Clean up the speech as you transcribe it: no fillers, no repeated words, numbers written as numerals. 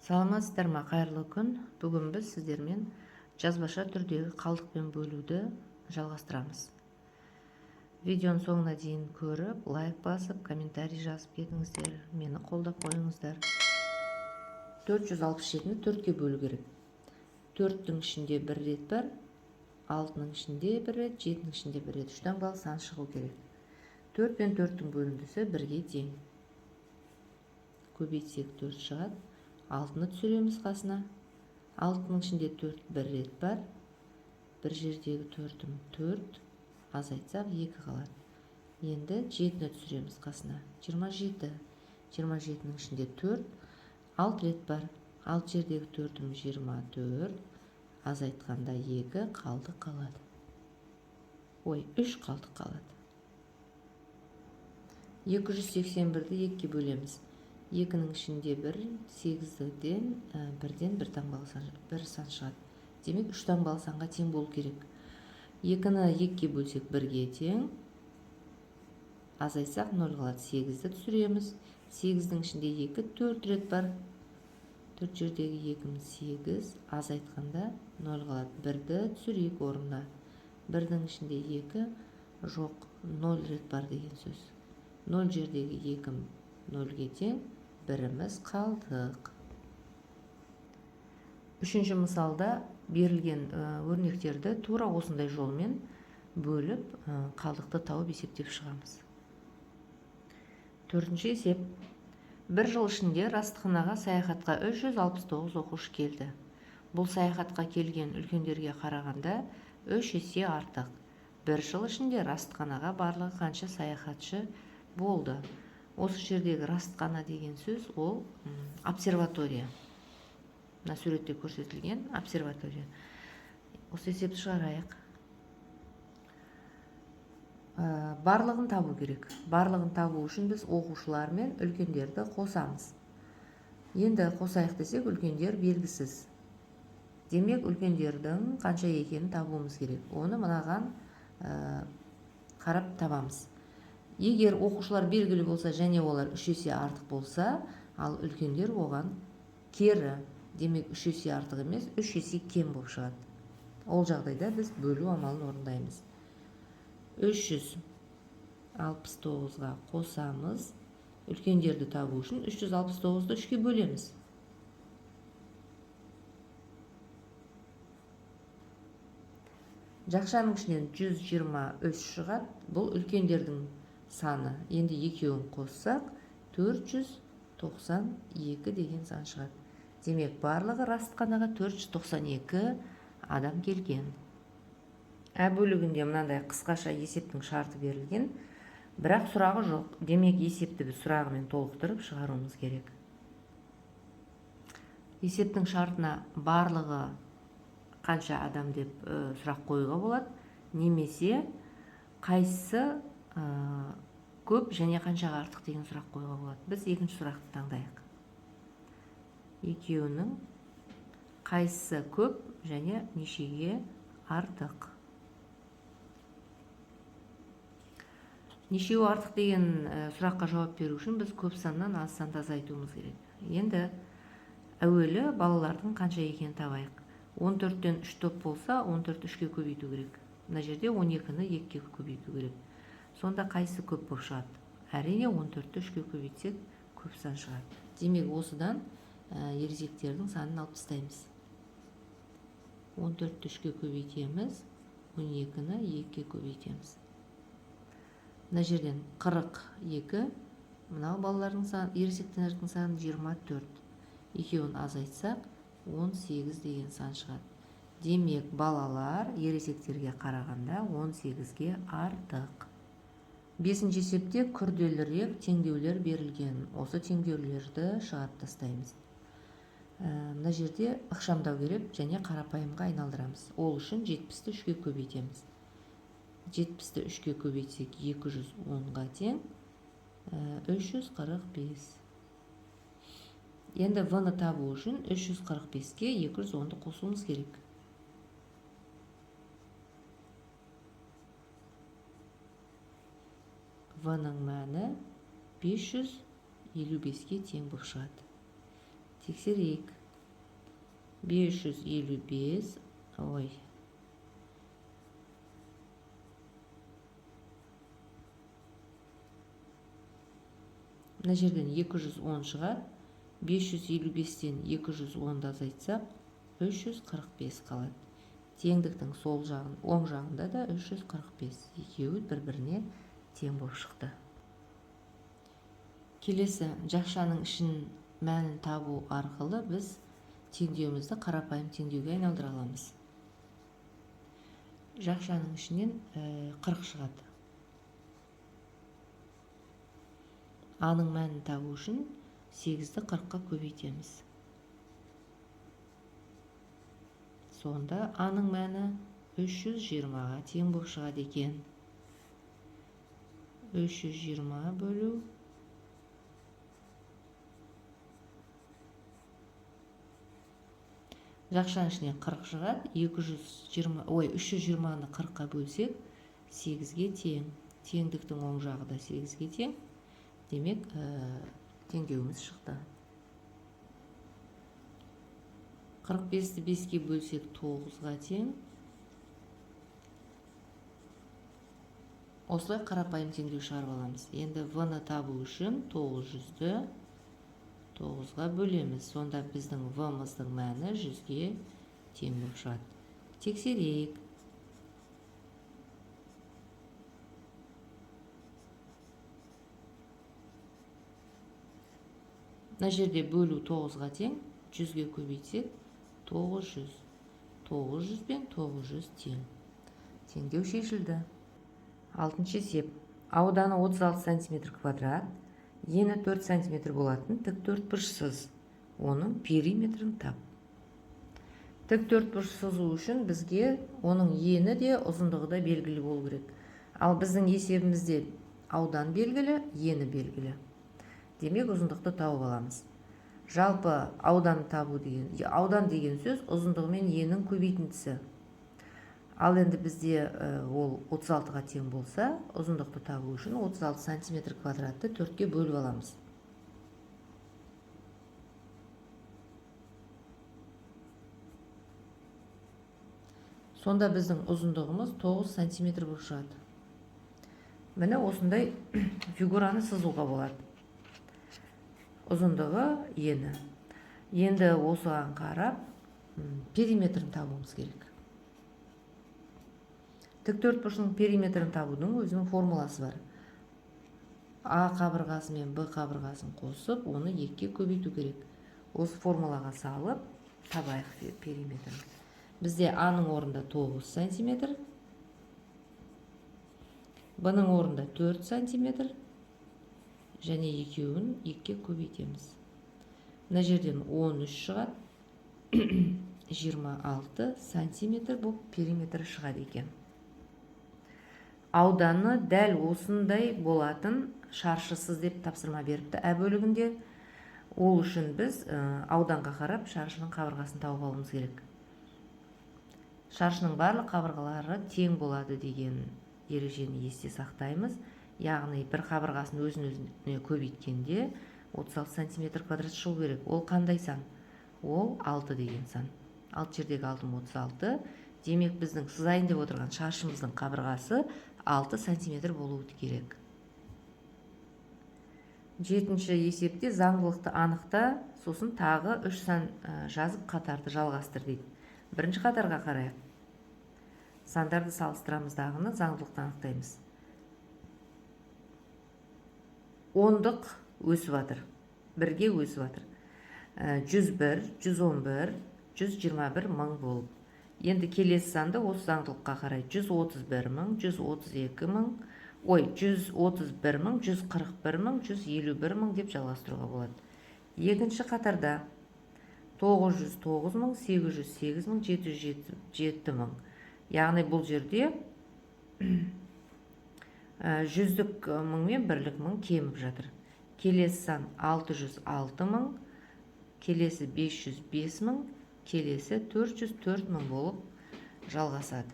Саламатсыздар ма, қайырлы күн. Бүгін біз сіздермен жазбаша түрдегі қалдықпен бөлуді жалғастырамыз. Видеоның соңына дейін көріп, лайк басып, комментарий жазып кетіңіздер. Мені қолдап қойыңыздар. 467-ні 4-ке бөлу керек. 4-тің ішінде 1 рет бар, 6-ның ішінде 1 рет, 7-ның ішінде 1 рет. 3 таңбалы сан шығу керек. 4 пен 4-тің бөліндісі 1-ге тең. Көбейтсек 4 шығады. 6-ны түсіреміз қасына. 6-ның ішінде 4 1 рет бар. Bir жердегі 4-ім 4, азайтсақ 2 қалады. Енді 7-ні түсіреміз қасына. 27. 27-ның ішінде 4, 6 рет бар. 6 жердегі 4-ім 24, азайтқанда 2 қалдық қалады. 3 қалдық қалады. 281-ді 2-ке бөлеміз. 2-ның ішінде 1, 8-ден 1-ден 1 таңбалы сан шығады. Демек 3 таңбалы санға тең болу керек. 2-ні 2-ке бөлсек 1-ге тең. Азайтсақ 0 қалады. 8-ді түсіреміз. 8-дің ішінде 2, 4 рет бар. 4 жердегі 2-ім 8, азайтқанда 0 қалады. 1-ді түсірейік орнына. 1-дің ішінде 2, жоқ, 0 рет бар деген сөз. 0 жердегі 2-ім 0-ге тең. Біріміз қалдық. Үшінші мысалда берілген өрнектерді тура осындай жолмен бөліп, қалдықты тауып есептеп шығамыз. Төртінші есеп. Бір жыл ішінде Растықанаға саяхатқа 369 оқушы келді. Бұл саяхатқа келген үлкендерге қарағанда 3 есе артық. Бір жыл ішінде Растықанаға барлығы қанша саяхатшы болды? Осы жердегі Растықана деген сөз ол обсерватория. Мына суретте көрсетілген обсерватория. Осы есепті шығарайық. Барлығын табу керек. Барлығын табу үшін біз оқушылар мен үлкендерді қосамыз. Енді қосайық десек, үлкендер белгісіз. Демек, үлкендердің қанша екенін табуымыз керек. Оны мынаған қарап табамыз. Егер оқушылар белгілі болса, және олар 3 есе артық болса, ал үлкендер оған кері. Демек, 3 есе артық емес, 3 есе кем болып шығады. Ол жағдайда біз бөлу амалын орындаймыз. 369-ға қосамыз. Үлкендерді табу үшін 369-ды 3-ке бөлеміз. Жақшаның ішінен 123 шығады. Бұл үлкендердің саны. Енді екеуін қоссақ 492 деген сан шығады. Демек, барлығы Растықанаға 492 адам келген. Бөлігінде мынандай қысқаша есептің шарты берілген, бірақ сұрағы жоқ. Демек, есепті біз сұрағымен толықтырып шығаруымыз керек. Есептің шартына барлығы қанша адам деп сұрақ қоюға болады, немесе қайсысы көп және қаншаға артық деген сұрақ қоюға болады. Біз екінші сұрақты таңдайық. Екеуінің қайсысы көп және нешеге артық? Нешеу артық деген сұраққа жауап беру үшін біз көп саннан аз санды азайтуымыз керек. Енді әуелі балалардың қанша екенін табайық. 14-тен 3 топ болса, 14-ті 3-ке көбейту керек. Мына жерде 12-ні 2-ке көбейту керек. Сонда қайсы көп болып шығады? Әрине 14-ті 3-ке көбейтсек көп сан шығады. Демек, осыдан ересектердің санын алып тастаймыз. 14-ті 3-ке көбейтеміз, 12-ні 2-ке көбейтеміз. Мына жерден 42, мынау балалардың саны, ересектердің саны 24. Екеуін азайтсақ 18 деген сан шығады. Демек, балалар ересектерге қарағанда 18-ге артық. 5-ші есепте күрделірек теңдеулер берілген. Осы теңдеулерді шығарып тастаймыз. Мына жерде ықшамдау керек және қарапайымға айналдырамыз. Ол үшін 70-ті 3-ке көбейтеміз. 70-ті 3-ке көбейтсек 210-ға тең 345. Енді v-ны табу үшін 345-ке 210-ды қосуымыз керек. V-ның мәні 555-ке тең болып шығады. Тексерейік. 555, ой. Мына жерден 210 шығар. 555-тен 210-ды азайтсақ, 345 қалады. Теңдіктің сол жағын, оң жағында да 345. Екеуі бір-біріне тең болып шықты. Келесі жақшаның ішін мәнін табу арқылы біз теңдеуімізді қарапайым теңдеуге айналдыра аламыз. Жақшаның ішінен 40 шығады. Аның мәнін табу үшін 8-ді 40-қа көбейтеміз. Сонда аның мәні 320-ға тең болып шығады екен. 320 бөлу 40 шығады. 320-ны 40-қа бөлсек 8-ге тең. Теңдіктің оң жағы да 8-ге тең. Демек, теңдеуіміз шықты. 45-ті 5-ке бөлсек 9-ға тең. Осылай қарапайым теңдеу шығарып аламыз. Енді v-ны табу үшін 900-ді 9-ға бөлеміз. Сонда біздің v-мыздың мәні 100-ге тең болып шығады. Тексерейік. Мына жерде бөлу 9-ға тең, 100-ге көбейтсек 900. 900 бен 900 тең. Теңдеу шешілді. 6-шы есеп. Ауданы 36 см квадрат, ені 4 см болатын тік төртбұрышсыз. Оның периметрін тап. Тік төртбұрыш сызу үшін бізге оның ені де ұзындығы да белгілі болу керек. Ал біздің есебімізде аудан белгілі, ені белгілі. Демек, ұзындықты тауып аламыз. Жалпы аудан деген сөз ұзындығы мен енінің көбейтіндісі. Ал енді бізде ол 36-ға тең болса, ұзындықты табу үшін 36 см квадратты 4-ке бөліп аламыз. Сонда біздің ұзындығымыз 9 см болып шығады. Міне осындай фигураны сызуға болады. Ұзындығы ені. Енді осыған қарап, периметрін табуымыз керек. Тік төртбұрышының периметрін табудың өзінің формуласы бар. А қабырғасы мен Б қабырғасын қосып, оны 2-ке көбейту керек. Осы формулаға салып, табайық периметрін. Бізде А-ның орнында 9 см, Б-ның орнында 4 см, және екеуін 2-ке көбейтеміз. Мына жерден 13 шығады, 26 см болып периметрі шығады екен. Ауданы дәл осындай болатын шаршысыз деп тапсырма беріпті ә бөлігінде. Ол үшін біз ауданға қарап шаршының қабырғасын тауып алуымыз керек. Шаршының барлық қабырғалары тең болады деген ережені есте сақтаймыз. Яғни бір қабырғасын өзіне көбейткенде 36 см квадрат шығу керек. Ол қандай сан? Ол 6 деген сан. Alt жердегі 36. Демек біздің сызайын деп отырған шаршымыздың қабырғасы 6 см болуы керек. 7-ші есепте заңдылықты анықта, сосын тағы 3 сан жазып қатарды жалғастыр дейді. Бірінші қатарға қарайық. Сандарды салыстырамыздағыны заңдылықты анықтаймыз. 10-дық өсіп жатыр. 1-ге өсіп жатыр. 101, 111, 121 мың болып. Енді келесі санды осы заңдылыққа қарай 131 мың, 132 мың, 131 мың, 141 мың, 151 мың деп жалғастыруға болады. Екінші қатарда 909 мың, 808 мың, 707 мың. Яғни бұл жерде 100-дік мың мен 1-лік мың кеміп жатыр. Келесі сан 606 мың, келесі 505 мың, келесі 404 мың болып жалғасады.